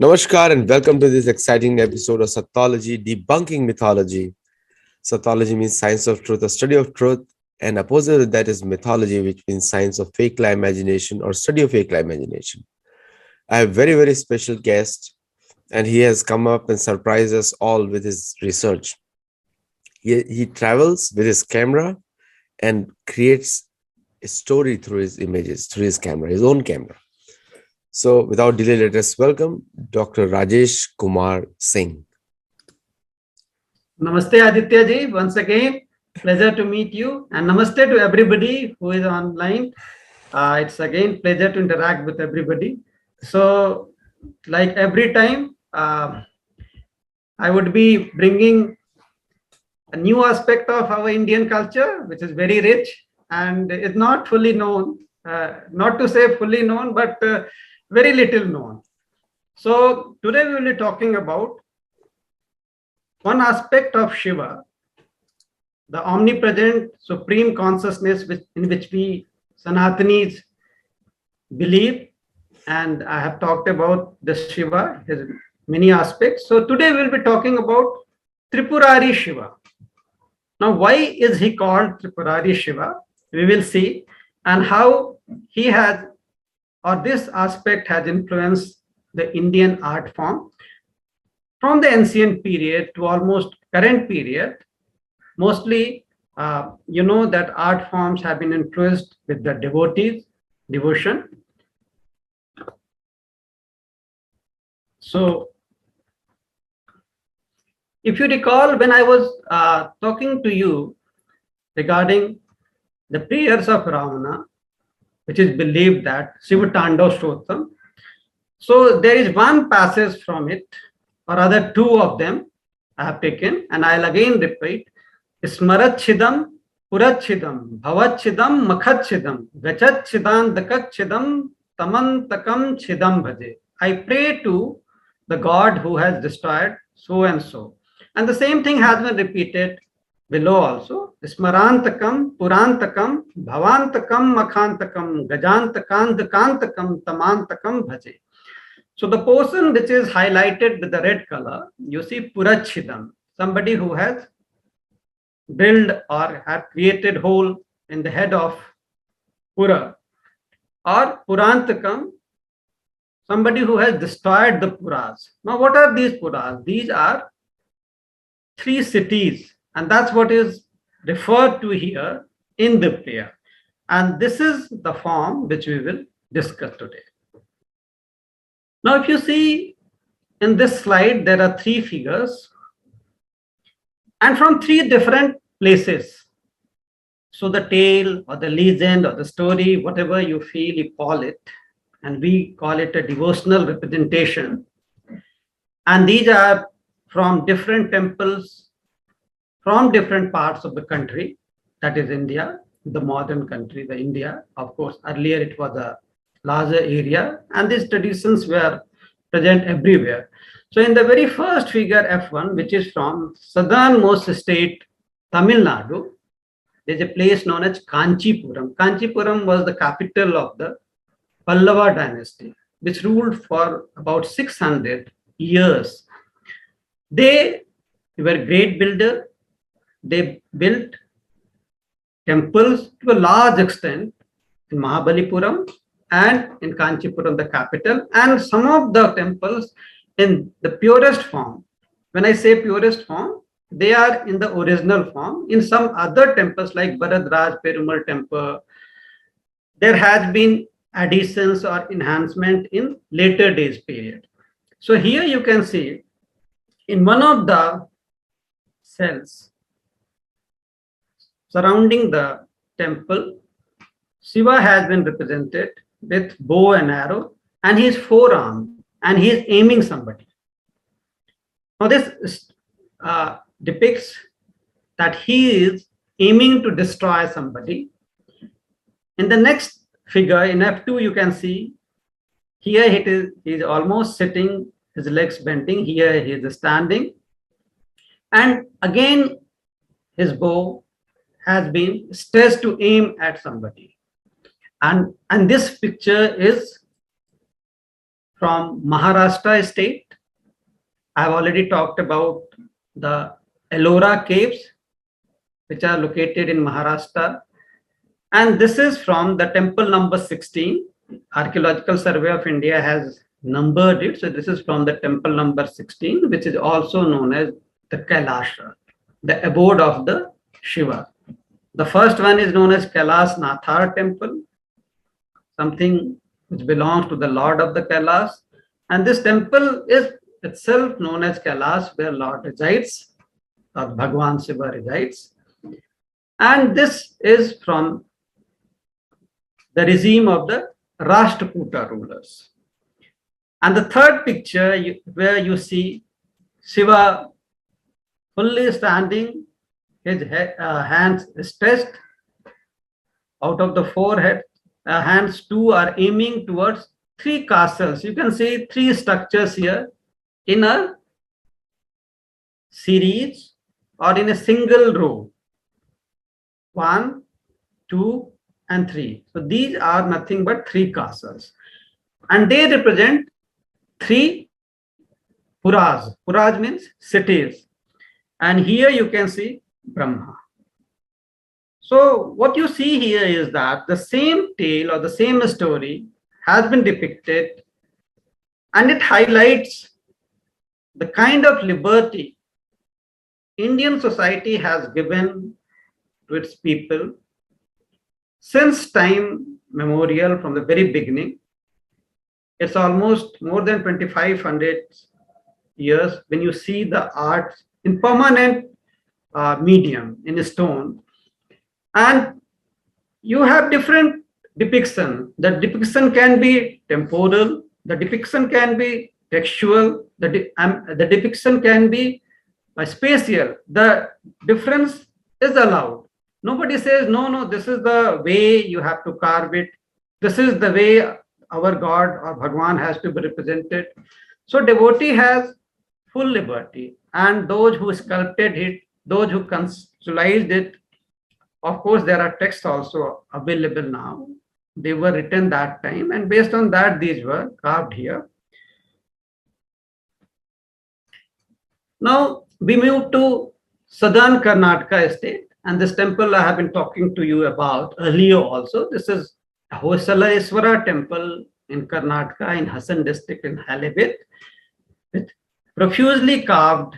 Namaskar and welcome to this exciting episode of Sattology, debunking mythology. Sattology means science of truth, a study of truth, and opposite of that is mythology, which means science of fake life imagination or study of fake life imagination. I have a very, very special guest, and he has come up and surprised us all with his research. He travels with his camera and creates a story through his images, through his camera, his own camera. So without delay, let us welcome Dr. Rajesh Kumar Singh. Namaste Aditya ji, once again, pleasure to meet you, and namaste to everybody who is online. It's again pleasure to interact with everybody. So like every time, I would be bringing a new aspect of our Indian culture, which is very rich and is not fully known, not to say fully known, but very little known. So today we will be talking about one aspect of Shiva, the omnipresent supreme consciousness in which we Sanatanis believe. And I have talked about the Shiva, his many aspects. So today we'll be talking about Tripurari Shiva. Now, why is he called Tripurari Shiva? We will see, and how he has, or this aspect has influenced the Indian art form from the ancient period to almost current period. Mostly, you know that art forms have been influenced with the devotion. So, if you recall, when I was talking to you regarding the prayers of Ravana, which is believed that Shiva Tandav Stotram. So there is one passage from it, or rather two of them I have taken, and I'll again repeat. Smaratchidam, Puratchidam, Bhavachidam, Makhatchidam, Gachachidam, Dakachidam, Tamantakam Chidam Bhaje. I pray to the God who has destroyed so and so. And the same thing has been repeated below also. Smarantakam, Purantakam, Bhavantakam, Makhantakam, Gajantakam, Dakantakam, Tamantakam Bhaje. So the portion which is highlighted with the red color, you see Purachidam, somebody who has built or have created hole in the head of Pura, or Purantakam, somebody who has destroyed the Puras. Now what are these Puras? These are three cities, and that's what is referred to here in the prayer. And this is the form which we will discuss today. Now, if you see in this slide, there are three figures and from three different places. So the tale or the legend or the story, whatever you feel, you call it, and we call it a devotional representation. And these are from different temples, from different parts of the country, that is India, the modern country, the India. Of course, earlier it was a larger area, and these traditions were present everywhere. So in the very first figure F1, which is from southernmost state, Tamil Nadu, there's a place known as Kanchipuram. Kanchipuram was the capital of the Pallava dynasty, which ruled for about 600 years. They were great builder. They built temples to a large extent in Mahabalipuram and in Kanchipuram, the capital, and some of the temples in the purest form. When I say purest form, they are in the original form. In some other temples like Bharadraj Perumal temple, there has been additions or enhancement in later days period. So here you can see in one of the cells surrounding the temple, Shiva has been represented with bow and arrow, and he is forearmed, and he is aiming somebody. Now this depicts that he is aiming to destroy somebody. In the next figure, in F2, you can see here he is almost sitting, his legs bending. Here he is standing, and again his bow has been stretched to aim at somebody. And this picture is from Maharashtra state. I have already talked about the Ellora caves, which are located in Maharashtra. And this is from the temple number 16. Archaeological Survey of India has numbered it. So this is from the temple number 16, which is also known as the Kailasha, the abode of the Shiva. The first one is known as Kailas Nathara temple, something which belongs to the Lord of the Kailas. And this temple is itself known as Kailas, where Lord resides, or Bhagavan Shiva resides. And this is from the regime of the Rashtrakuta rulers. And the third picture, where you see Shiva fully standing, his hands stretched out of the forehead, hands two are aiming towards three castles. You can see three structures here in a series or in a single row. 1, 2, and 3. So these are nothing but three castles. And they represent three puras. Puras means cities. And here you can see Brahma. So what you see here is that the same tale or the same story has been depicted, and it highlights the kind of liberty Indian society has given to its people since time memorial, from the very beginning. It's almost more than 2500 years when you see the art in permanent medium in stone, and you have different depiction. The depiction can be temporal, the depiction can be textual, the depiction can be spatial. The difference is allowed. Nobody says, no, this is the way you have to carve it. This is the way our God or Bhagwan has to be represented. So devotee has full liberty, and those who sculpted it, those who conceptualized it, of course, there are texts also available now. They were written that time, and based on that, these were carved here. Now, we move to southern Karnataka state, and this temple I have been talking to you about earlier also. This is Hoysala temple in Karnataka, in Hassan district in Halibut, with profusely carved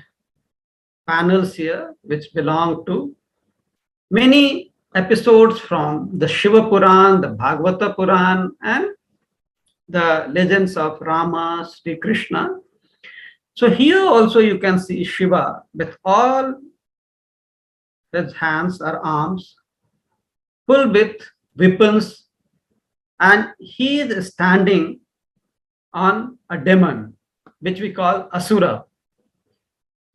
panels here, which belong to many episodes from the Shiva Puran, the Bhagavata Puran, and the legends of Rama, Sri Krishna. So here also you can see Shiva with all his hands or arms full with weapons, and he is standing on a demon, which we call Asura.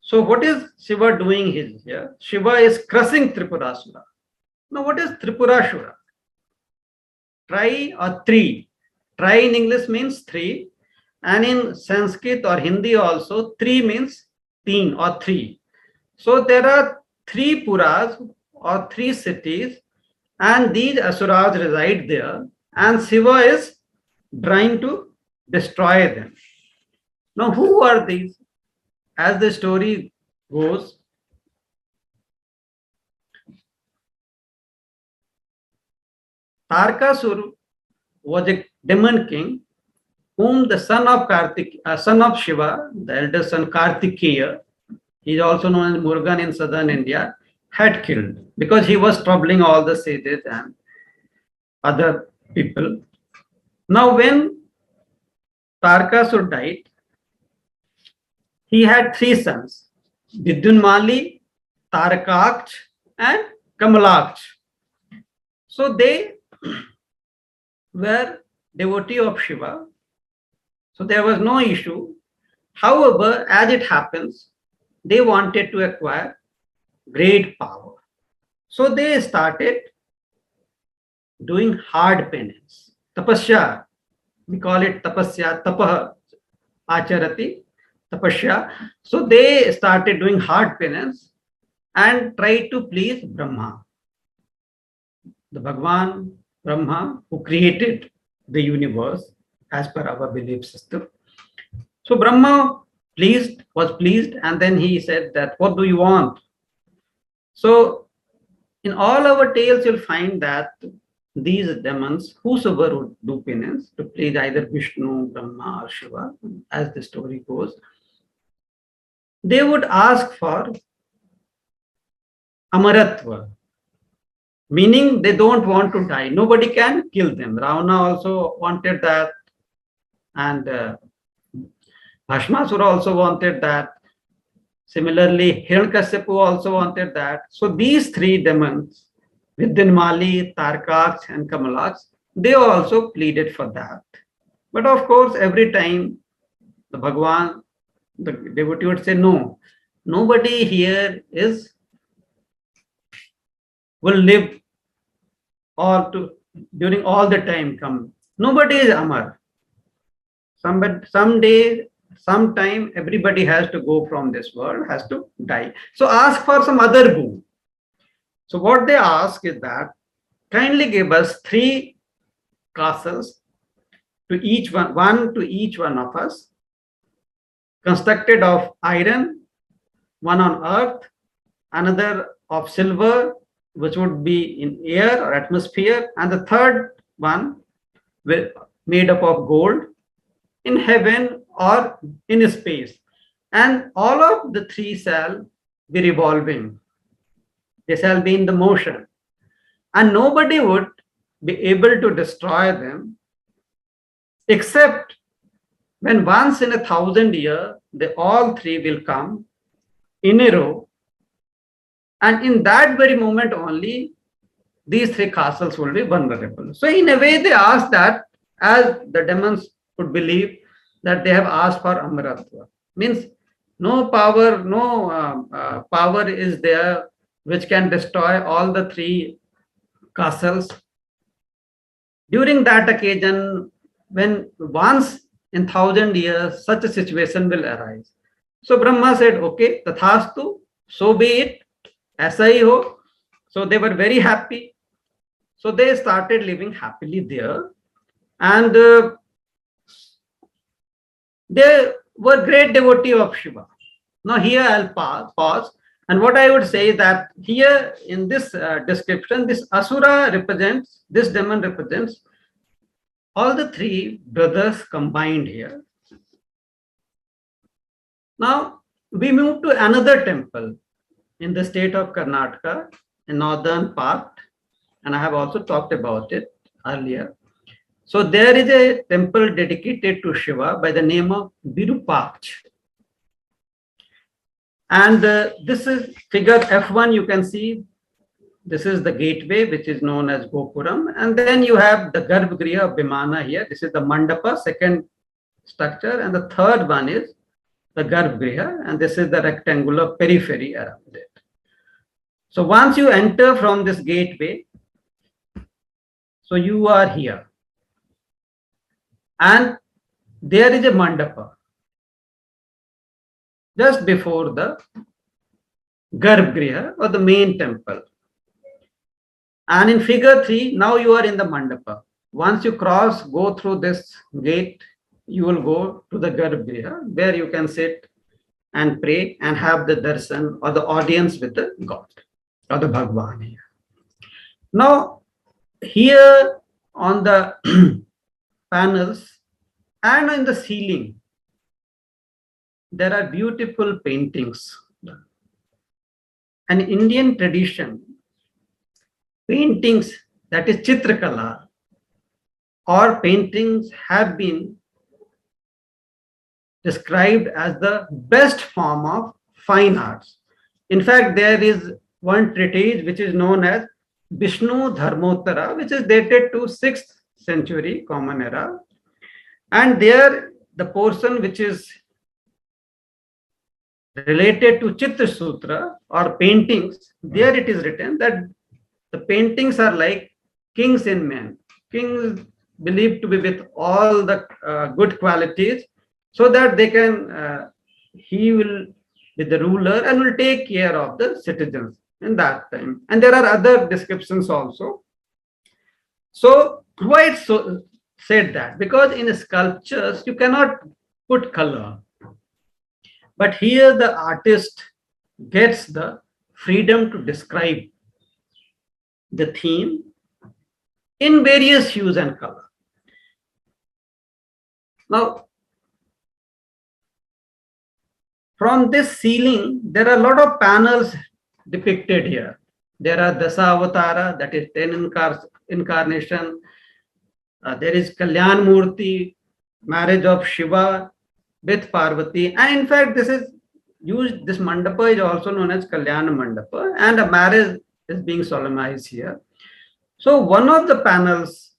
So what is Shiva doing here? Shiva is crushing Tripurasura. Now what is Tripurasura? Tri or three. Tri in English means three, and in Sanskrit or Hindi also, three means teen or three. So there are three puras or three cities, and these asuras reside there, and Shiva is trying to destroy them. Now who are these? As the story goes, Tarkasur was a demon king whom the son of Shiva, the elder son Kartikeya, he is also known as Murugan in southern India, had killed because he was troubling all the sages and other people. Now when Tarkasur died, he had three sons, Vidyunmali, Tarakaksh, and Kamalaksh. So they were devotee of Shiva. So there was no issue. However, as it happens, they wanted to acquire great power. So they started doing hard penance. Tapasya, we call it tapasya, tapah acharati, tapasya. So they started doing hard penance and tried to please Brahma, the Bhagavan Brahma who created the universe as per our belief system. So Brahma was pleased, and then he said that, what do you want? So in all our tales, you'll find that these demons, whosoever would do penance to please either Vishnu, Brahma, or Shiva, as the story goes, they would ask for amaratva, meaning they don't want to die. Nobody can kill them. Ravana also wanted that, and Bhashmasura also wanted that. Similarly, Hiranyakashipu also wanted that. So these three demons, Vidyanmali, Tarkaks, and Kamalaks, they also pleaded for that. But of course, every time the Bhagavan, the devotee would say, no, nobody here will live during all the time come. Nobody is Amar. Someday, sometime, everybody has to go from this world, has to die. So ask for some other boon. So what they ask is that, kindly give us 3 castles to each one to each one of us, constructed of iron, one on earth, another of silver, which would be in air or atmosphere, and the third one made up of gold, in heaven or in space. And all of the 3 shall be revolving. They shall be in the motion. And nobody would be able to destroy them, except when once in 1,000 years, they all 3 will come in a row. And in that very moment only, these 3 castles will be vulnerable. So in a way, they ask that, as the demons would believe, that they have asked for Amaratva. Means no power is there which can destroy all the 3 castles. During that occasion, when once in 1,000 years such a situation will arise. So Brahma said, okay, tathastu, so be it, aisa hi ho. So they were very happy. So they started living happily there. And they were great devotee of Shiva. Now here I'll pause. And what I would say that here in this description, this demon represents all the 3 brothers combined here. Now we move to another temple in the state of Karnataka, in northern part, and I have also talked about it earlier. So there is a temple dedicated to Shiva by the name of Birupach. And this is figure F1, you can see. This is the gateway, which is known as Gopuram. And then you have the Garbhagriha of Vimana here. This is the Mandapa, second structure. And the third one is the Garbhagriha. And this is the rectangular periphery around it. So once you enter from this gateway, so you are here. And there is a Mandapa just before the Garbhagriha or the main temple. And in figure 3, now you are in the Mandapa. Once you go through this gate, you will go to the Garbhagriha, where you can sit and pray and have the darshan or the audience with the God or the Bhagavan here. Now, here on the panels and in the ceiling, there are beautiful paintings. An Indian tradition, paintings, that is Chitrakala, or paintings have been described as the best form of fine arts. In fact, there is one treatise which is known as Vishnu Dharmottara, which is dated to 6th century Common Era. And there, the portion which is related to Chitra Sutra or paintings, there it is written that the paintings are like kings in men. Kings believed to be with all the good qualities, so that they can, he will be the ruler and will take care of the citizens in that time. And there are other descriptions also. So why it said that? Because in sculptures, you cannot put color. But here the artist gets the freedom to describe the theme in various hues and color. Now, from this ceiling, there are a lot of panels depicted here. There are Dasa Avatara, that is 10 incarnation. There is Kalyan Murti, marriage of Shiva with Parvati. And in fact, this mandapa is also known as Kalyan Mandapa, and a marriage is being solemnized here. So one of the panels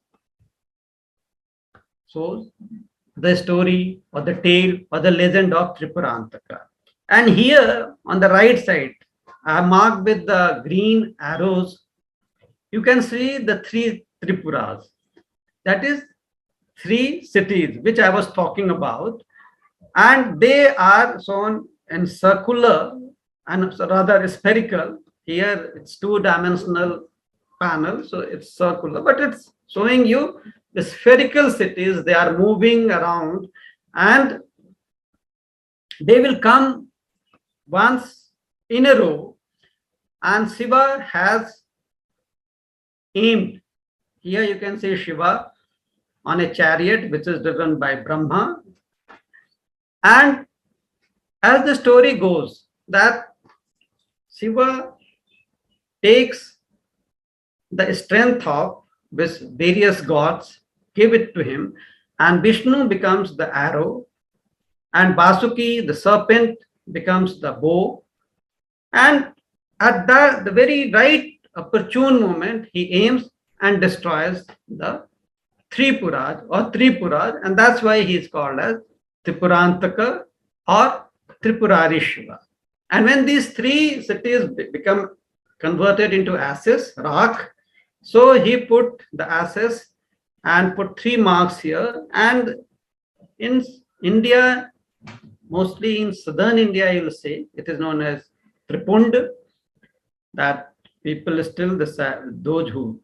shows the story or the tale or the legend of Tripurantaka. And here on the right side, I have marked with the green arrows, you can see the 3 Tripuras. That is 3 cities which I was talking about, and they are shown in circular and rather spherical. Here it's 2-dimensional panel, so it's circular, but it's showing you the spherical cities. They are moving around and they will come once in a row, and Shiva has aimed. Here you can see Shiva on a chariot which is driven by Brahma, and as the story goes that Shiva takes the strength of which various gods give it to him, and Vishnu becomes the arrow, and Vasuki, the serpent, becomes the bow, and at the very right opportune moment, he aims and destroys the Tripuras, and that's why he is called as Tripurantaka or Tripurari Shiva. And when these 3 cities become converted into ashes, rock, so he put the ashes and put 3 marks here. And in India, mostly in southern India, you will say it is known as Tripund, that people still, those who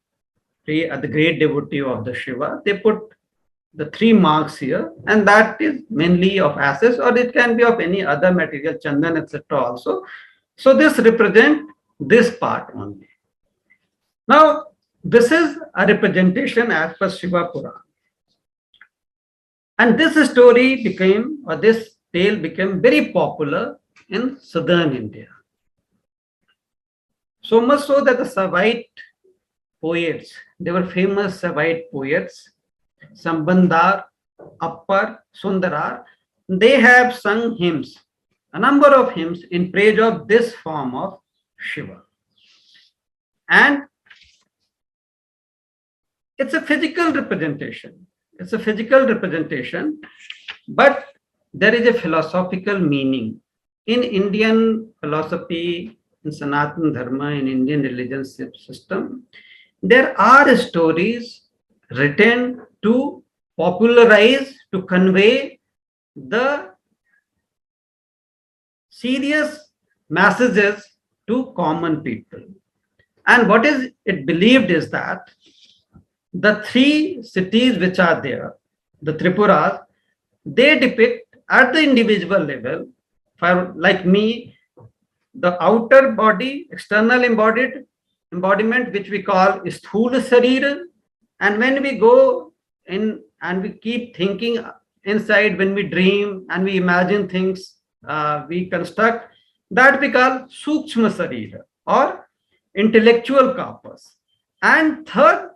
pray at the great devotee of the Shiva, they put the 3 marks here, and that is mainly of ashes, or it can be of any other material, chandan, etc. also. So this represents this part only. Now, this is a representation as per Shiva Purana. And this story became, or this tale became very popular in southern India. So much so that the Savite poets, they were famous Savite poets, Sambandar, Appar, Sundarar, they have sung hymns, a number of hymns in praise of this form of Shiva. And it's a physical representation. It's a physical representation, but there is a philosophical meaning. In Indian philosophy, in Sanatana Dharma, in Indian religion system, there are stories written to popularize, to convey the serious messages to common people. And what is it believed is that the 3 cities which are there, the Tripuras, they depict at the individual level, for like me, the outer body, external embodiment, which we call Sthula Sarira. And when we go in and we keep thinking inside, when we dream and we imagine things, we construct, that we call Sukshma Sarira or intellectual corpus. And third,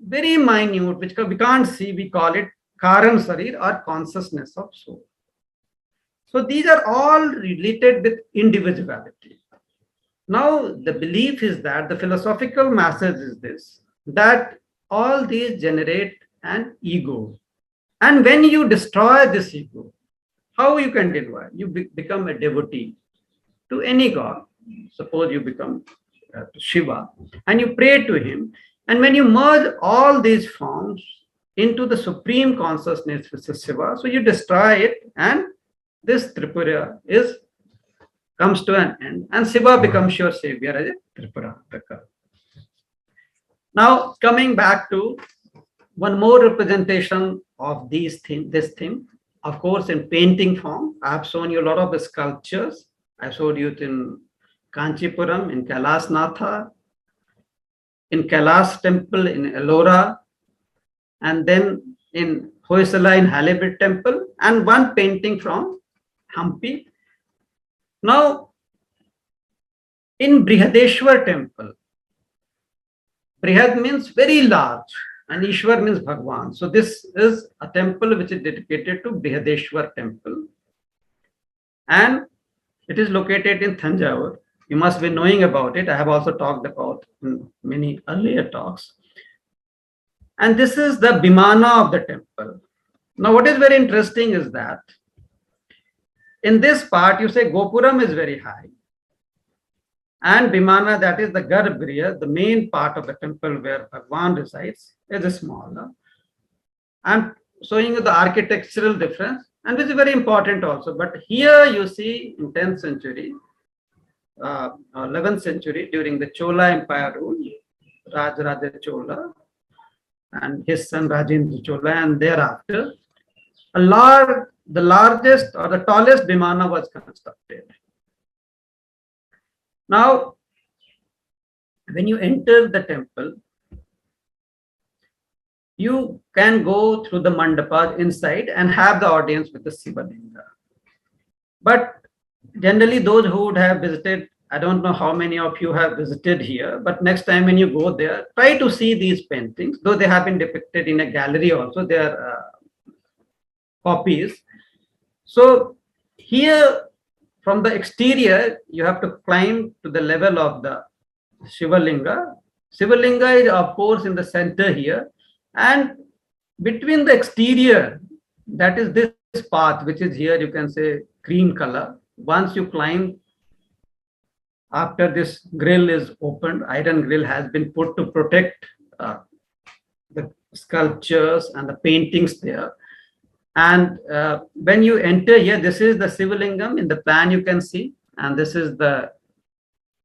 very minute, which we can't see, we call it Karan Sarir or consciousness of soul. So these are all related with individuality. Now, the belief is that the philosophical message is this, that all these generate an ego. And when you destroy this ego, how you can destroy? You become a devotee to any god. Suppose you become Shiva and you pray to him. And when you merge all these forms into the supreme consciousness, which is Shiva, so you destroy it, and this Tripura comes to an end, and Shiva becomes your savior as a Tripurantaka. Now, coming back to one more representation of this theme. of course, in painting form. I have shown you a lot of sculptures. I showed you it in Kanchipuram, in Kailas Natha, in Kailas Temple in Ellora, and then in Hoysala in Halibut Temple, and one painting from Hampi. Now, in Brihadeshwar Temple, Brihad means very large, and Ishwar means Bhagwan. So this is a temple which is dedicated to Brihadeshwar Temple, and it is located in Thanjavur. You must be knowing about it. I have also talked about in many earlier talks. And this is the Bimana of the temple. Now, what is very interesting is that in this part, you say Gopuram is very high, and Bimana, that is the Garbhagriha, the main part of the temple where Bhagwan resides, is smaller. I'm showing you the architectural difference, and this is very important also. But here you see in 10th century, 11th century, during the Chola Empire rule, Rajaraja Chola and his son Rajendra Chola, and thereafter, the largest or the tallest Bimana was constructed. Now, when you enter the temple, you can go through the mandapa inside and have the audience with the Shiva Linga. But generally, those who would have visited, I don't know how many of you have visited here, but next time when you go there, try to see these paintings, though they have been depicted in a gallery also, they are copies. So here, from the exterior, you have to climb to the level of the Shiva Linga. Shiva Linga is, of course, in the center here. And between the exterior, that is this path, which is here, you can say cream color. Once you climb, after this grill is opened, iron grill has been put to protect the sculptures and the paintings there. And when you enter here, this is the Shiva Lingam in the plan you can see, and this is the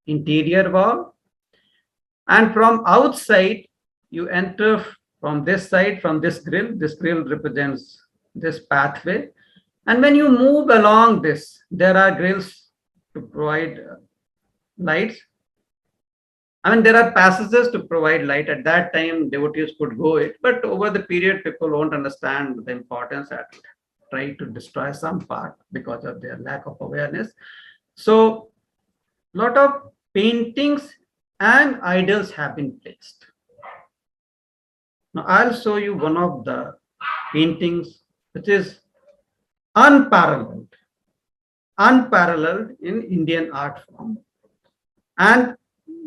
interior wall. And from outside, you enter from this side, from this grill. This grill represents this pathway. And when you move along this, there are grills to provide lights. I mean, there are passages to provide light. At that time, devotees could go it, but over the period, people won't understand the importance and try to destroy some part because of their lack of awareness. So, a lot of paintings and idols have been placed. Now, I'll show you one of the paintings which is unparalleled in Indian art form. And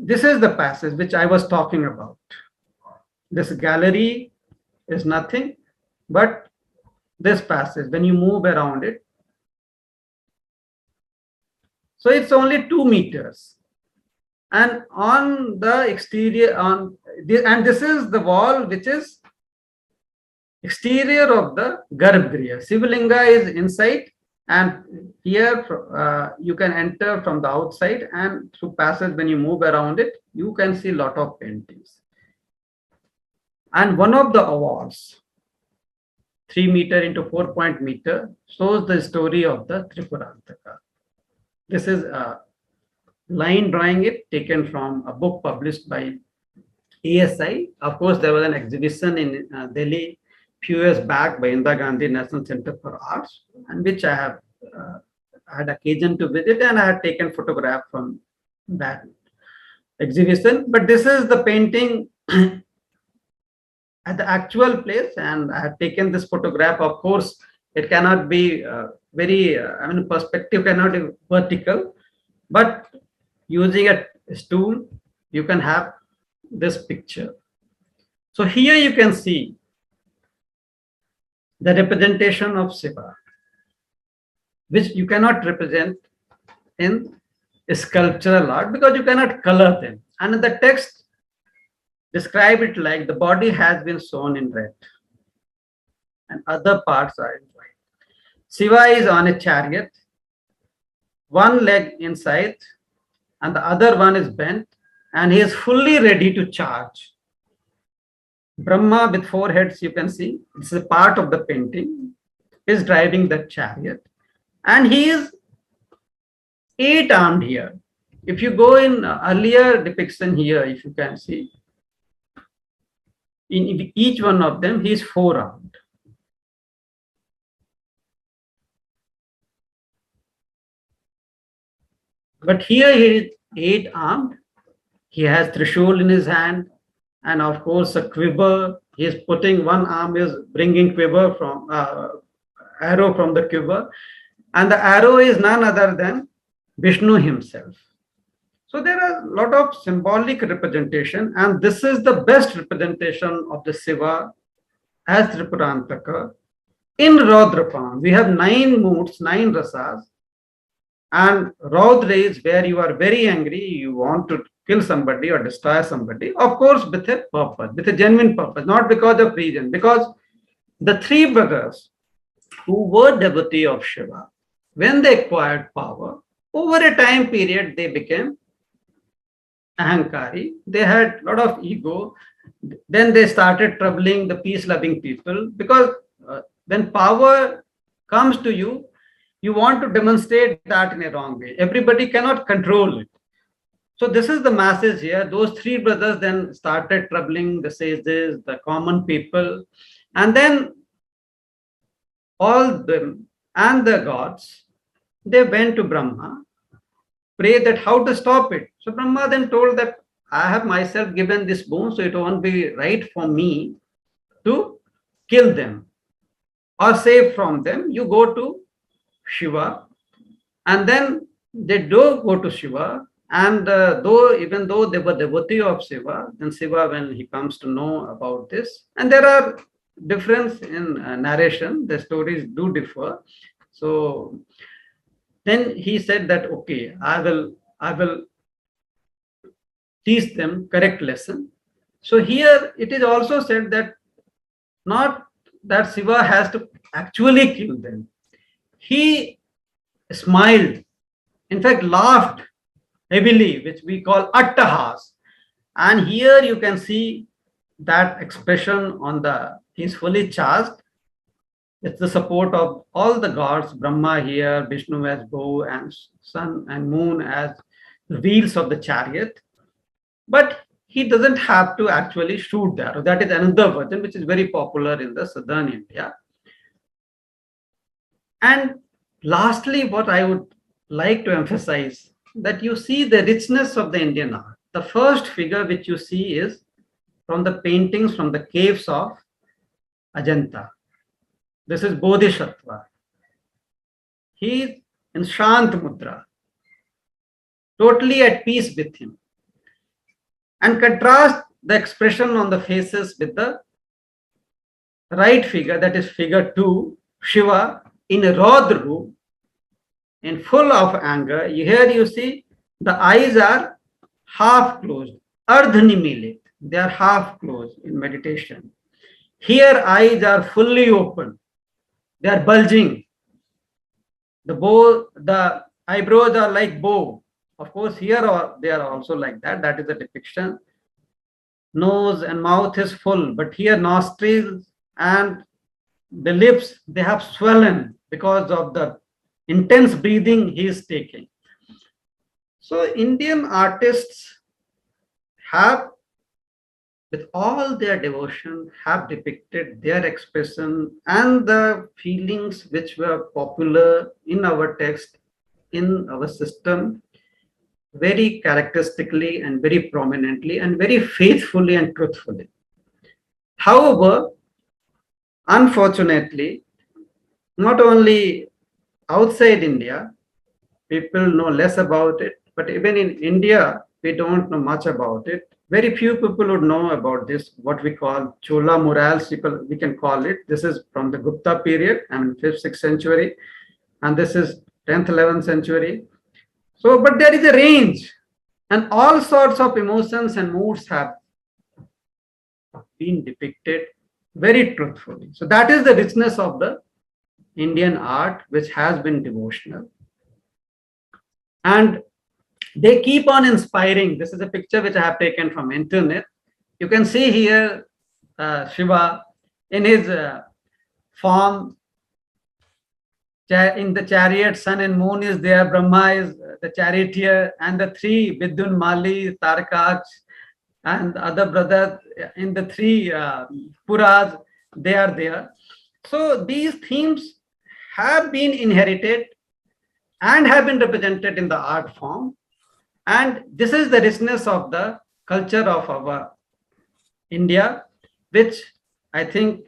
this is the passage which I was talking about. This gallery is nothing but this passage. When you move around it, so it's only 2 meters. And on the exterior, and this is the wall which is exterior of the Garbhagriha. Shiva Linga is inside, and here you can enter from the outside, and through passage, when you move around it, you can see a lot of paintings. And one of the awards, 3 meter into 4 meter, shows the story of the Tripurantaka. This is a line drawing it taken from a book published by ASI. Of course, there was an exhibition in Delhi few years back by Indira Gandhi National Center for Arts, and which I have had occasion to visit, and I had taken photograph from that exhibition. But this is the painting at the actual place, and I had taken this photograph. Of course, it cannot be perspective cannot be vertical, but using a stool, you can have this picture. So here you can see the representation of Shiva, which you cannot represent in sculptural art because you cannot color them. And in the text, describe it like the body has been shown in red and other parts are in white. Shiva is on a chariot, one leg inside and the other one is bent, and he is fully ready to charge. Brahma with 4 heads, you can see, it's a part of the painting. is driving the chariot, and he is eight-armed here. If you go in earlier depiction here, if you can see, in each one of them, he is four-armed. But here he is eight-armed. He has Trishul in his hand, and of course a quiver. He is putting one arm, is bringing quiver from arrow from the quiver, and the arrow is none other than Vishnu himself. So there are a lot of symbolic representation, and this is the best representation of the Shiva as Tripurantaka in Raudrapan. We have 9 moods, 9 rasas, and Raudra is where you are very angry, you want to kill somebody or destroy somebody, of course with a purpose, with a genuine purpose, not because of reason, because the 3 brothers who were devotee of Shiva, when they acquired power, over a time period they became ahankari, they had a lot of ego, then they started troubling the peace-loving people, because when power comes to you, you want to demonstrate that in a wrong way. Everybody cannot control it. So this is the message here. Those 3 brothers then started troubling the sages, the common people, and then all them and the gods, they went to Brahma, prayed that how to stop it. So Brahma then told that I have myself given this boon, so it won't be right for me to kill them or save from them. You go to Shiva, and then they do go to Shiva, and even though they were devotee of Shiva, then Shiva, when he comes to know about this, and there are difference in narration, the stories do differ. So then he said that, okay, I will teach them correct lesson. So here it is also said that not that Shiva has to actually kill them. He smiled, in fact laughed heavily, which we call attahas. And here you can see that expression on the, he's fully charged. It's the support of all the gods, Brahma here, Vishnu as bow, and sun and moon as the wheels of the chariot. But he doesn't have to actually shoot the arrow. That is another version which is very popular in the southern India. And lastly, what I would like to emphasize, that you see the richness of the Indian art. The first figure which you see is from the paintings from the caves of Ajanta. This is Bodhisattva. He is in Shant Mudra, totally at peace with him. And contrast the expression on the faces with the right figure, that is figure 2, Shiva in a Raudra room, in full of anger. Here you see the eyes are half closed, ardhanimilit, they are half closed in meditation. Here eyes are fully open, they are bulging. The eyebrows are like bow. Of course, here they are also like that. That is a depiction. Nose and mouth is full, but here nostrils and the lips, they have swollen because of the intense breathing he is taking. So Indian artists have, with all their devotion, have depicted their expression and the feelings which were popular in our text, in our system, very characteristically and very prominently and very faithfully and truthfully. However, unfortunately, not only outside India, people know less about it, but even in India, we don't know much about it. Very few people would know about this, what we call Chola murals, we can call it. This is from the Gupta period, 5th, 6th century, and this is 10th, 11th century. So, but there is a range, and all sorts of emotions and moods have been depicted very truthfully. So that is the richness of the Indian art, which has been devotional. And they keep on inspiring. This is a picture which I have taken from internet. You can see here Shiva in his form in the chariot, sun and moon is there, Brahma is the charioteer, and the three, Vidun, Mali, Tarakach, and the other brother in the three Puras, they are there. So these themes have been inherited and have been represented in the art form. And this is the richness of the culture of our India, which I think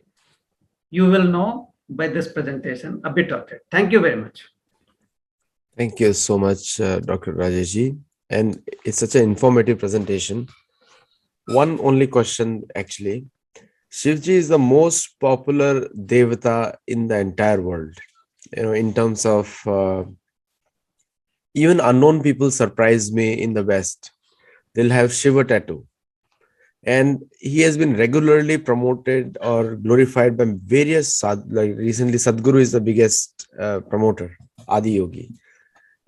you will know by this presentation a bit of it. Thank you very much. Thank you so much, Dr. Rajesh. And it's such an informative presentation. One only question, actually. Shivji is the most popular Devata in the entire world. In terms of even unknown people surprise me in the West. They'll have Shiva tattoo. And he has been regularly promoted or glorified by various like recently Sadhguru is the biggest promoter, Adi Yogi.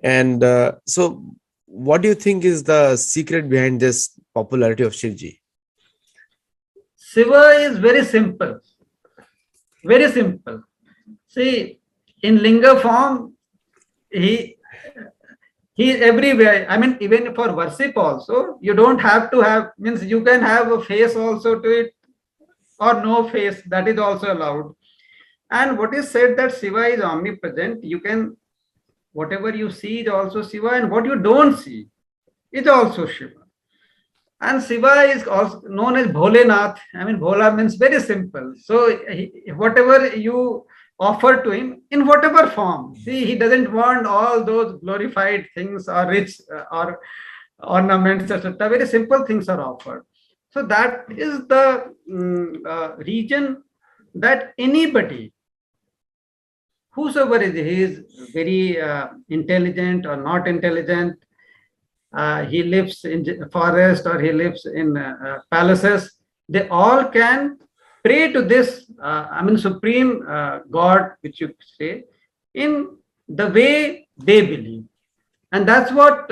And so what do you think is the secret behind this popularity of Shivji? Shiva is very simple. Very simple. See, in Linga form, he is everywhere. I mean, even for worship also, you don't have to have, means you can have a face also to it or no face, that is also allowed. And what is said that Shiva is omnipresent, you can, whatever you see is also Shiva, and what you don't see is also Shiva. And Shiva is also known as Bholenath. I mean, Bhola means very simple. So whatever you offer to him in whatever form, see, he doesn't want all those glorified things or rich or ornaments, etc. Very simple things are offered. So that is the region that anybody, whosoever is, he is very intelligent or not intelligent, he lives in forest or he lives in palaces, they all can pray to this, supreme God, which you say, in the way they believe. And that's what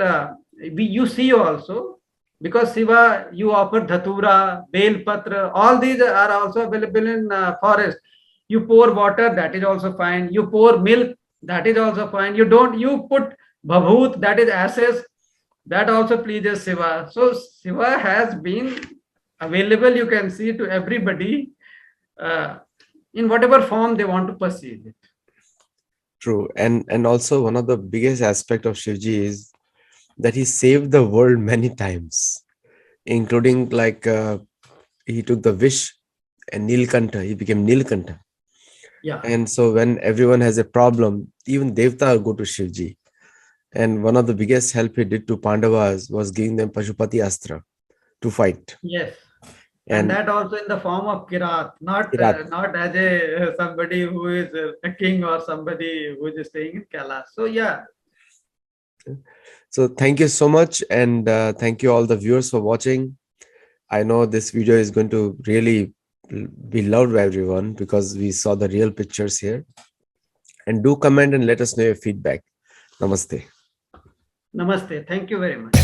you see also, because Shiva, you offer Dhatura, Bel Patra, all these are also available in forest. You pour water, that is also fine. You pour milk, that is also fine. You put Bhabut, that is ashes, that also pleases Shiva. So Shiva has been available, you can see, to everybody in whatever form they want to perceive it. True. And also one of the biggest aspect of Shivji is that he saved the world many times, including like he took the wish and Nilkantha, he became Nilkantha. Yeah. And so when everyone has a problem, even Devta go to Shivji. And one of the biggest help he did to Pandavas was giving them Pashupati Astra to fight. Yes. And that also in the form of Kirat, not as a somebody who is a king or somebody who is staying in Kailash. So yeah. So thank you so much, and thank you all the viewers for watching. I know this video is going to really be loved by everyone because we saw the real pictures here. And do comment and let us know your feedback. Namaste. Namaste. Thank you very much.